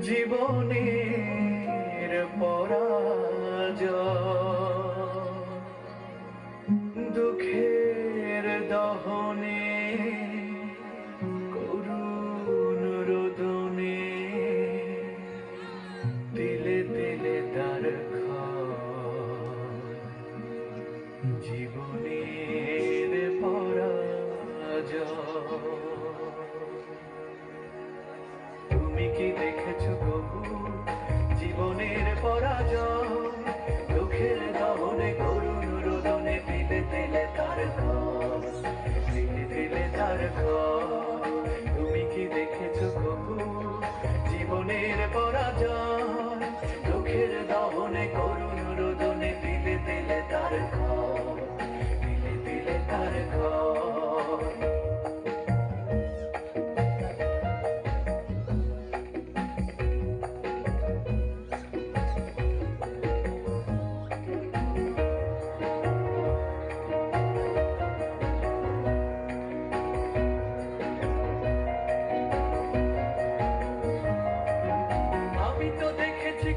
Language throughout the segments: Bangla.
জীবনের পরাজয় দুঃখের দহনে করুণ রোদনে দিলে দিলে তার জীবনের পরাজয়। তুমি কি দেখেছো কবু জীবনের পরাজয়? দুঃখের দহনে করুণ রোদনে দিলে দিলে তার দিলে দিলে তার। তুমি কি দেখেছো কবু জীবনের পরাজয়? দুঃখের দহনে করুণ রোদনে দিলে দিলে তার দিলে দিলে তার।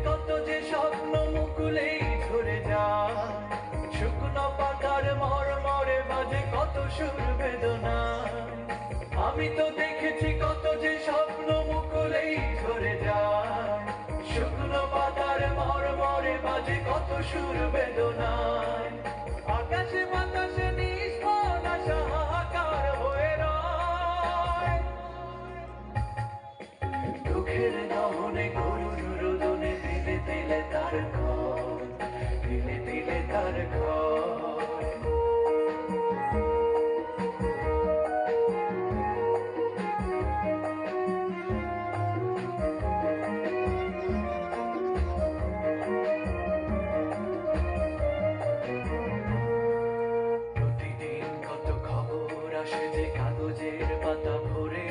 কত যে স্বপ্ন মুকুলেই ঝরে যায়, শুকনো পাতার মরমরে বাজে কত সুর বেদনা। আমি তো দেখেছি কত যে স্বপ্ন মুকুলেই ঝরে যায়, শুকনো পাতার মরমরে বাজে কত সুর বেদনায়। আকাশে বাতাসে নিষ্ফল আশা হাহাকার হয়ে রয়, দুঃখের দহনে করুণ রোদনে দিলে দিলে তার দিলে দিলে তার। প্রতিদিন কত খবর আসে যে কাগজের পাতা ভরে,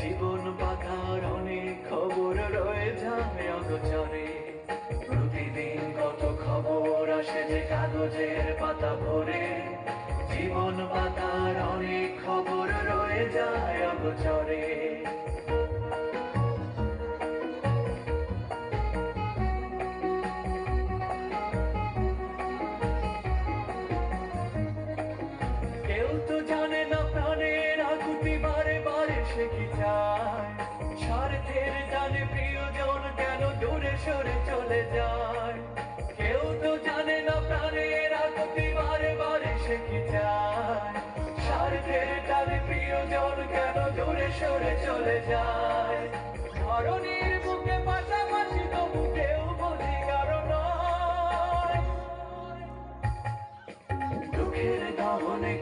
জীবন পাতার অনেক খবর রয়ে যায় অগোচরে। প্রতিদিন কত খবর আসে যে কাগজের পাতা ভরে, জীবন পাতার অনেক খবর রয়ে যায় অগোচরে। কেউ তো জানে না প্রাণের আকুতি বারে বারে সে কি চায়, স্বার্থের জানে প্রিয়জন কেন দূরে সরে চলে যায়। কেউ তো জানে না প্রাণের আকুতি বারে বারে সে কি চায়, স্বার্থের জানে প্রিয়জন কেন দূরে সরে চলে যায়। ধরণীর বুকে পাশাপাশি তবু কেউ বুঝি কারণ দুঃখের দহনে